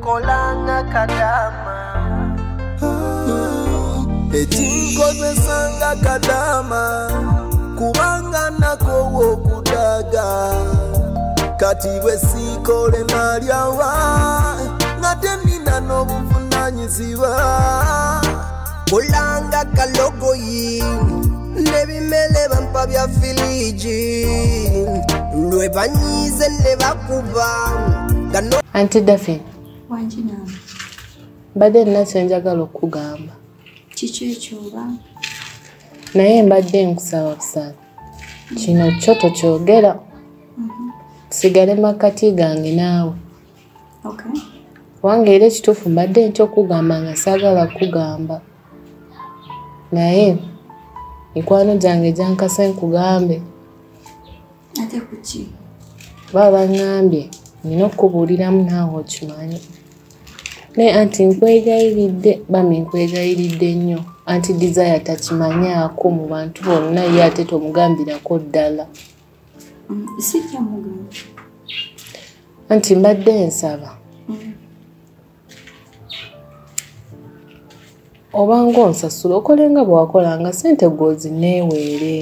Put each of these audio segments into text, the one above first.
Nkolanga Kadaama ekinkozesanga Kadaama kubanga nako okudaga kati bwe sikole nalyawa ngate nina n'obuvunanyizibwa kulanga kalogoyi nebimele bampa bya filiji lwe banyize ne bakuba gano Auntie Daphne wanjina badde nasenjagala okugamba kicho ekyoba naye mbadde nkusaba kusaba kino kyoto kyogera sigale makati gange naawe okay wange era ekituufu mbadde ntya okugamba nga saagala kugamba naye mikwano gyange gyankase nkugambe ate kuki baba ngambye nina okubuuliramu naawe okimanyi naye anti nkwegayiridde bami nkwegayiridde nnyo anti Desire takimanyaako mu bantu bonna ye ate tomugambirako ddala sijja mugamba anti mbadde nsaba obanga onsasula okolenga bwakolanga ssente gozi neeweere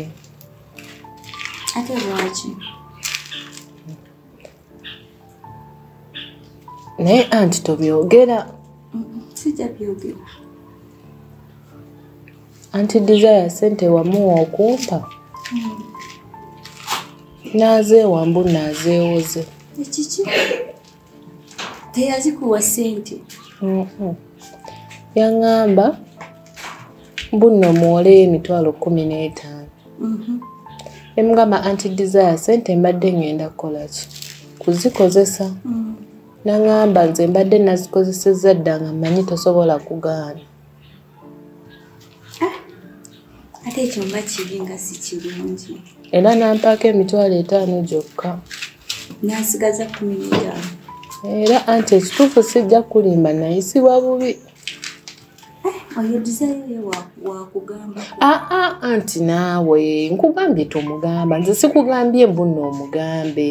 ate lwaki naye anti tobyogera sijja byogera anti Desire ssente wamuwa okumpa naazeewambu naazeewoze ekiki teyazikuwa ssente yaŋŋamba mbuno muwoleyo emitwalo 15 emugamba anti Desire ssente mbadde ngenda kukolaki kuzikozesa naŋŋamba nze mbadde nazikozesezza dda nga mmanyi tosobola kugaana ate ekyo mba kibi nga si kirungi era nampaako emitwalo 5 gyokka nasigaza 15 era anti ekituufu sijja kulimba nayisibwa bubi oyo Desire wakugamba anti naawe nkugambye tomugamba nze sikugambye mbuno omugambe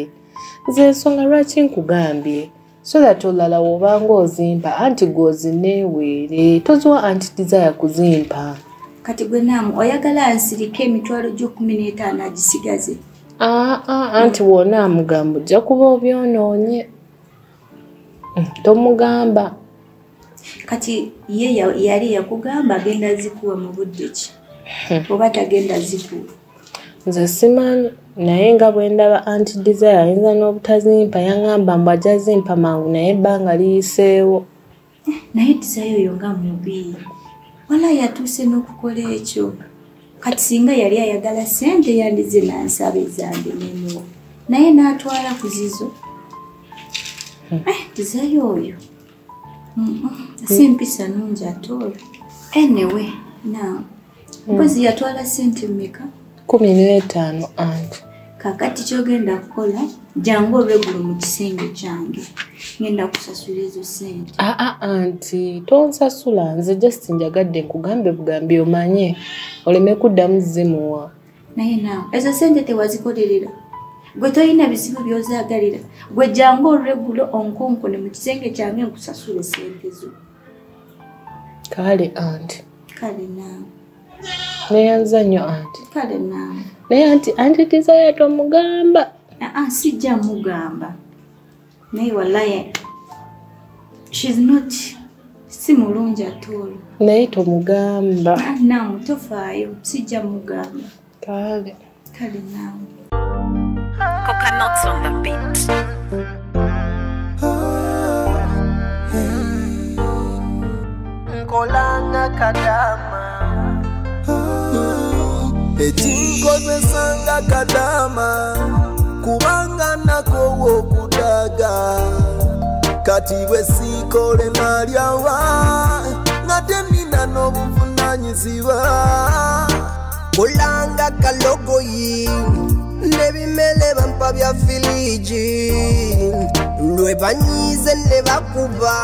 nze ensonga lwaki nkugambye so that olala wobanga ozimpa anti gozi neeweere toziwa anti Desire kuzimpa kati gwe naamu oyagala nsirike emitwalo gyo15 agisigaze anti wona amugamba ojja kuba obyonoonye tomugamba kati ye yali yakugamba agenda zikuwa mu budde ki oba tagenda zikuwa nze simanyi naye nga bwe ndaba anti Desire ayinza n'obutazimpa yaŋŋamba mbu ajja zimpa mangu naye ebbanga liyiseewo naye Desire oyo nga mubi wala yatuuse n'okukola ekyo kati singa yali ayagala ssente yandize nansaba ezange nemuwa naye n'atwala ku zizo Desire oyo si mpisa nungi ate oyo anyway now mpozi yatwala ssente mmeka 15 anti kakati kyogenda kukola jangu olweggulo mu kisenge kyange ngenda kusasula ezo ssente anti tonsasula nze just njagadde nkugambe bugambi omanye oleme kuddamu zimuwa naye naawe ezo ssente tewazikolerera gwe toyina bizibu byozaagalira gwe jangu olweggulo onkonkone mu kisenge kyange nkusasula ssente zo kale anti kale naawe neyanza nnyo anti kale naawe naye anti Desire tomugamba sijja mugamba naye wallahi she's not si mulungi atoolo naye tomugamba naawe tofaayo sijja mugamba kale naawe Coconuts on the beat. Nkolanga Kadaama ekinkozesanga Kadaama kubanga nako okudaga kati bwe sikole nalyawa ngate nina n'obuvunanyizibwa kulanga kalogoyi nebimele bampa bya filiji lwe banyize ne bakuba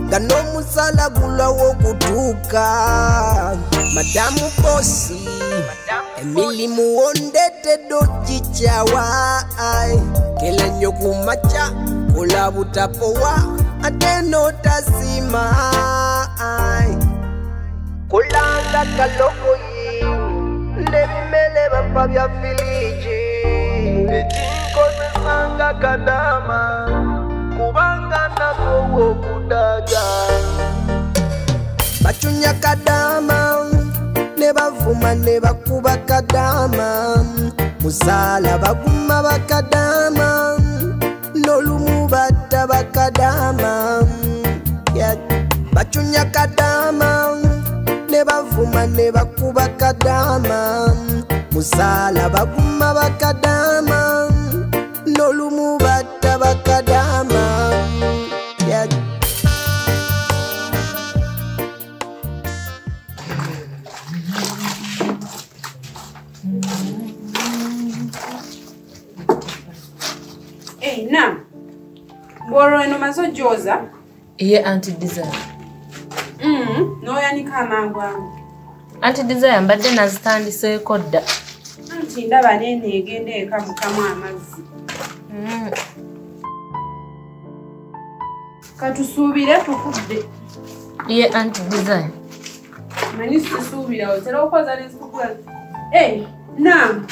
nga n'omusala gulawo okutuuka madamu bosi emilimu wondetedde okikyawa kela nnyo ku makya kola butapowa ate notasima kulanga kalokoyi nebimele bampa bya filiji ekinkozesanga Kadaama kubanga nakowo kudaga bachunya Kadaama ne bavuma ne bakuba Kadaama musala baguma bakadaama nolumu batta bakadaama bachunya Kadaama ne bavuma ne bakuba Kadaama musala baguma bakadaama nolumu batta bakadaama Nam boro eno mazo joza Ye Auntie Desire. No yanika amangwa. Auntie Desire mbadde nazitandiseko dda. Auntie ndaba nene egende eka mukamu amazzi. Katusuubire tukudde. Ye Auntie Desire. Mani sisuubira otera okoza nezikukula. Nam.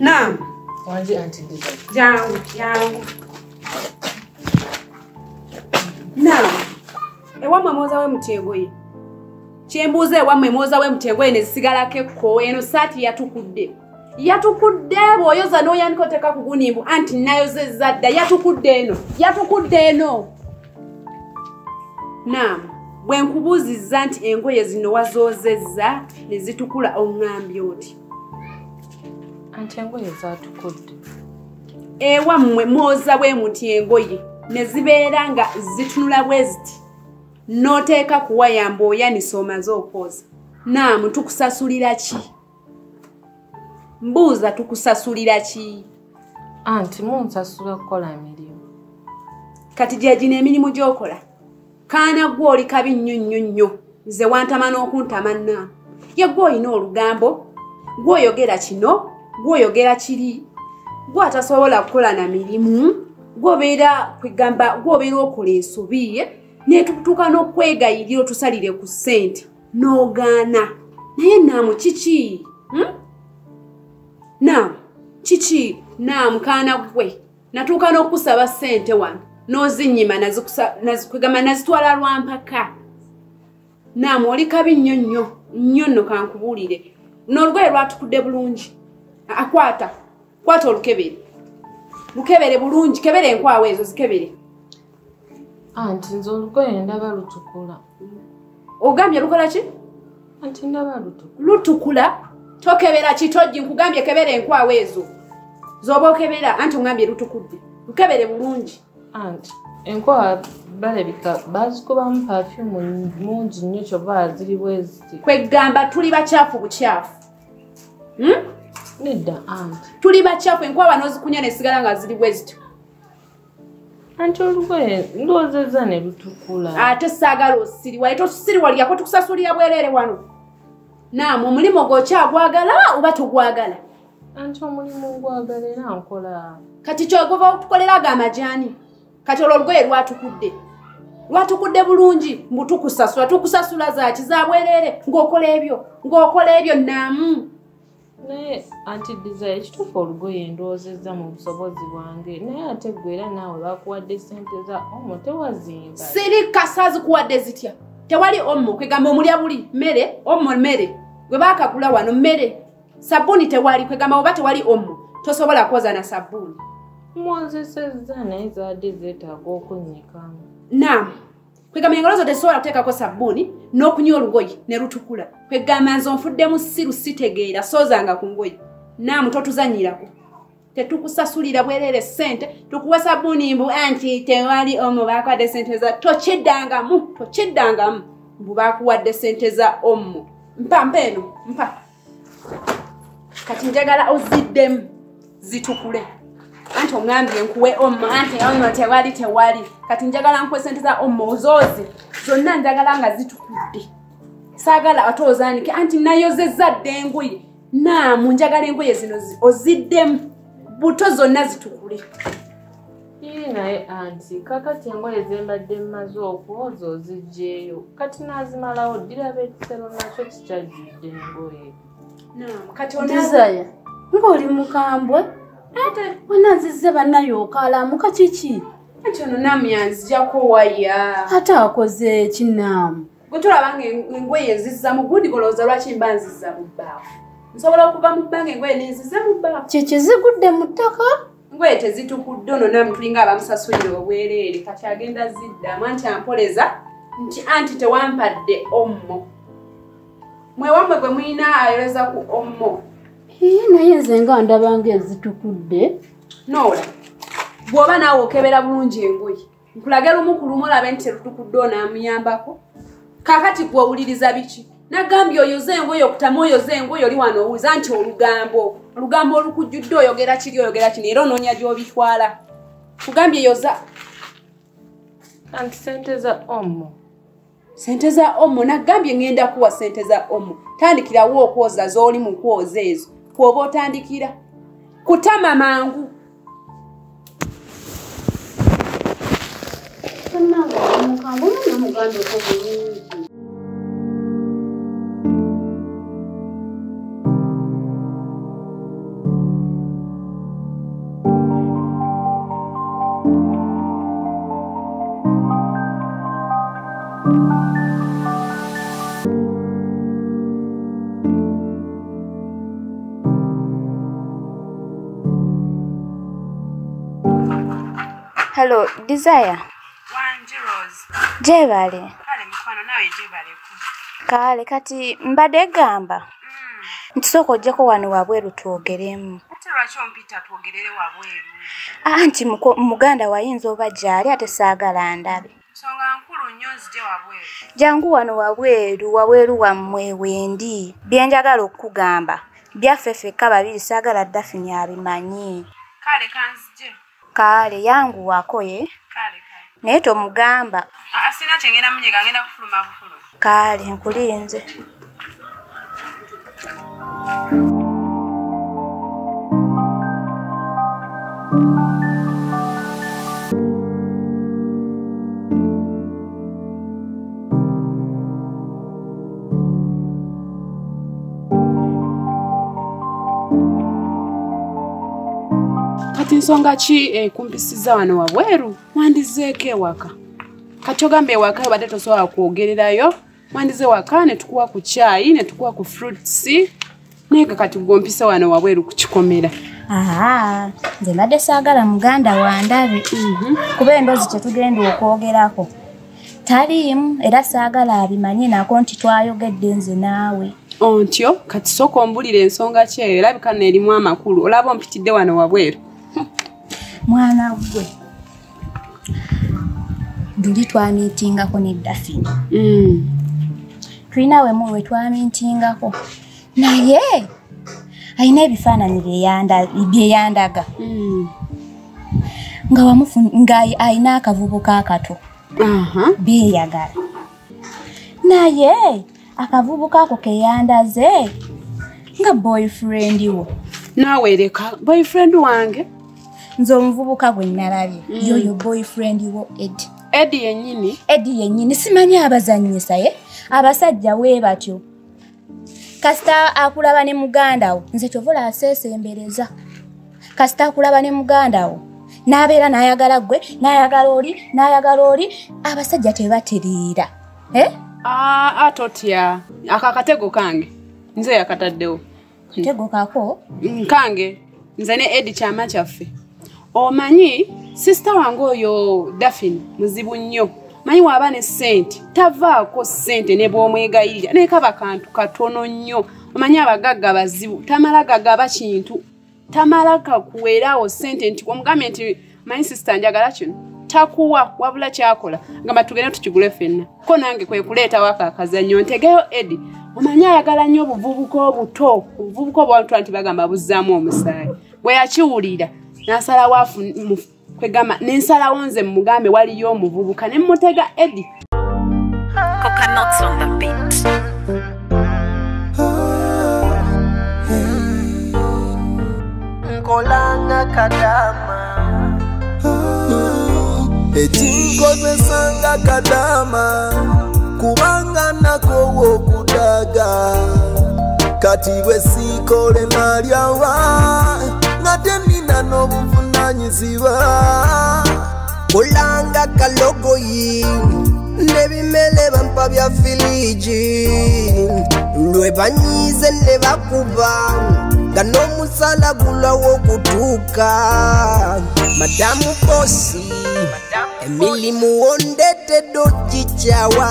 Nam. Wanji Auntie Desire. Jangu. Nam. Ewamwe mwoza we mutegoye. Kyembuuza ewamwe mwoza we mutegoye ne zisigalako ekko eno saati yatukudde. Yatukudde bw'oyoza n'oyanika oteka ku gunimbu anti nayozezza dda yatukudde eno. Nam. Bwe nkubuuzizza nti engoye zino wazoozezza ne zitukula oŋŋambye oti. Anti engoye zaatukudde. Ewammwe mwoza bwe muti engoye ne zibeera nga zitunula bwe ziti n'oteeka kuwayamba oyanisa omaze okwoza. Naamu tukusasulira ki? Mbuuza tukusasulira ki? Anti munsasula kukola emirimu. Kati gye gino emirimu gy'okola. Kaana gwe oli kabi nnyo nze wantama n'okuntama nnaamu. Ye gwe olina olugambo, gwe oyogera kino, gwe oyogera kiri, gwe atasobola kukola na mirimu, gwe obeera kwegamba gwe obeera okola ensobi ne tukutuuka n'okwegayirira otusalire ku ssente n'ogaana. Naye naamu kiki? Naamu kiki? Naamu kaana gwe natuuka n'okusaba ssente wano n'ozinnyima kwegamba nazitwala lwampaka. Naamu oli kabi nnyo nno kankubuulire. N'olugoye lwatukudde bulungi. Kwata olukebere. Lukebere bulungi, kebere enkwawa ezo zikebere. Anti nze olugoye ndaba lutukula. Ogambye lukola ki? Anti ndaba lutukula. Lutukula? Tokebera kitojji nkugambye kebere enkwawa ezo. Zoba okebera anti ongambye lutukudde. Lukebere bulungi. Anti enkwawa balabika bazikubamu perfume mungi nnyo kyova ziri bwe ziti. Kwegamba tuli bakyafu bukyafu. Nedda anti. Tuli bakyafu enkwawa n'ozikunya ne sigala nga ziri bwe ziti. Anti olugoye ndoozezza ne lutukula. Ate saagala osiriwa totusiriwalyako tukusasulira bwereere wano. Naamu omulimu gw'okyagwagala oba togwagala? Anti omulimu gwagala era nkola. Kati kyogova otukolera ag'amajaani. Kati olwo olugoye lwatukudde bulungi mbu tukusasula zaaki za bwereere ng'okola ebyo naamu. Naye Auntie Desire ekituufu olugoye ndoozezza mu busobozi bwange naye ate gwe era naawe bakuwadde ssente za omo tewazimba. Siri kasa zikuwadde zitya? Tewali omo kwegamba omulya buli mmere mmere gwe baakagula wano mmere. Sabbuuni tewali kwegamba oba tewali omo tosobola kwoza na sabbuuni. Mwozesezza naye zaadde zeetaaga okunnyikamu. Naamu kwegamba engalo zo tesobola kuteekako sabbuuni n'okunywa olugoye ne lutukula. Kwegamba nze onfuddemu siru sitegeera soozanga ku ngoye. Naamu totuzannyirako. Tetukusasulira bwereere ssente tukuwa sabbuuni mbu anti tewali omo baakuwadde ssente za tokiddangamu mbu baakuwadde ssente za omo. Mpa eno mpa. Kati njagala oziddemu zitukule. Anti ongambye nkuwe omo anti omo tewali. Kati njagala nkuwe ssente za omo ozooze. Zonna njagala nga zitukudde. Saagala ate ozaanike anti nayozezza dda engoye. Naamu njagala engoye zino oziddemu buto zonna zitukule. naye anti kakati engoye zembadde mmaze okwoza ozigyeyo kati nazimalawo ddira beekisero nakyo kikyajjudde engoye. Kati Desire ng'oli mukambwe ate wanazizze bannayo okalamuka kiki? Ati ono Naamu yanzijjako waya. Ate akoze ki Naamu? Gwe tolabanga engoye nzizza mu gudi golowooza lwaki mba nzizza mu bbaafu. Nsobola okuva mu bbanga engoye nenzizza mu bbaafu. Kiki zigudde mu ttaka? Engoye tezitukudde ono Naamu tulinga abamusasulira obwereere kati agenda ziddamu anti ampoleza nti anti tewampadde ommo. Mwewammwe gwe mulina ayoleza ku ommo. Naye nze nga ndabanga ezitukudde. Noola bw'oba naawe okebera bulungi engoye nkulage lumu ku lumu olabe nti terutukudde onaamuyambako. Kaakati gw'owuliriza biki? Nagambye oyoze engoye okutamu oyoze engoye oli wano owuliza nti olugambo olukujjudde oyogera kiri oyogera kino era onoonya gy'obitwala. Kugambye yoza. Anti sente za ommo. Sente za ommo nagambye ngenda kuwa sente za ommo. Tandikirawo okwoza z'oli mu kwoza ezo. Kwoba otandikira. Kutama mangu. Hello, Desire. Wanje Rose. Jebale. Kale mukwano nawe jebaleko. Kale kati mbadde gamba. Ntisooka ojjako wano wabweru twogeremu. Ate lwaki ompita twogerere wabweru? Anti muganda wayinza oba gyali ate saagala ndabe. Nsonga nkulu nnyo nzije wabweru. Jangu wano wabweru wammwe wendi. Bye njagala okukugamba. Byaffe ffekka babiri saagala Daphne abimanyi. Kale kanzije. Kale yangu wakoye. Kale. Naye tomugamba. Asina kyengenda munyega ngenda kufuluma bufulu. Kale nkulinze. Kati nsonga ki ekumpisiza wano wabweru? Wandizeeko ewaka. Kati ogambe ewaka obadde tosobola kwogererayo. Wandize waka ne tukuwa ku chai ne tukuwa ku fruits. Naye kati gwompisa wano wabweru ku kikomera. Nze mbadde saagala muganda wandabe. Kuba endoozi kyetugenda okwogerako taliimu era saagala abimanyi nako nti twayogedde nze naawe. Ontyo kati sooka ombulira ensonga ki eyo erabika n'erimu amakulu. Olaba ompitidde wano wabweru. Mwana gwe Duli twamiitingako ne Daphne. Tulina we twamiitingako naye ayina ebifaananyi byeyandaga nga ayina akavubuka akato beeyagala naye akavubuka ako keyandaze nga boyfriend wo. Naawe leka boyfriend wange. Nze omuvubuka gwe nalabye yoyo boyfriend wo Eddie yennyini. Eddie yennyini simanyi abazannyisa ye abasajja we batyo. Kasita akulaba ne muganda wo nze kyovola aseesembereza. Kasita akulaba ne muganda wo n'abeera n'ayagala gwe n'ayagala oli abasajja tebateriira. Atotya akakatego kange nze yakataddewo. Katego kako kange nze ne Eddie kyama kyaffe. Omanyi sister wange oyo Daphne muzibu nnyo. Manyi waba ne ssente tavaako ssente ne bw'omwegayirira naye kaba kantu katono nnyo. Omanyi abagagga bazibu tamala gagaba kintu tamala kakuweerawo ssente nti omugambe nti manyi sister njagala kino takuwa wabula kyakola ngamba tugende tukigule ffenna. Ko nange kwe kuleetawo akakazannyo ntegeyo Eddie. Omanyi ayagala nnyo obuvubuka obuto obuvubuka obwantula nti bagamba buzzaamu omusaayi. Bwe yakiwulira n'asalawo kwegamba n'ensalawo nze mugambe waliyo omuvubuka ne mmutega Eddie. Coconuts on the beat. Nkolanga Kadaama ekinkozesanga Kadaama kubanga nakowa okudaga kati bwe sikole nalyawa ngate nina n'obuvunanyizibwa kulanga kalogoyi nebimele bampa bya filiji lwe banyize ne bakuba nga n'omusala gulwawo okutuuka madamu bosi emilimu wondetedde okikyawa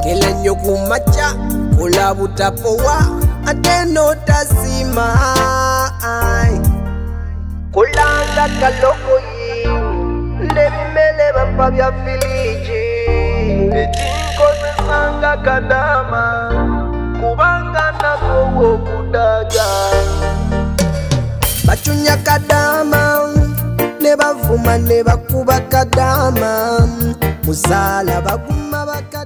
kela nnyo ku makya kola butapowa ate n'otasima kulanga kalogoyi nebimele bampa bya filiji ekinkozesanga Kadaama kubanga nakowa okudaga bacunya Kadaama ne bavuma ne bakuba Kadaama musala baguma baka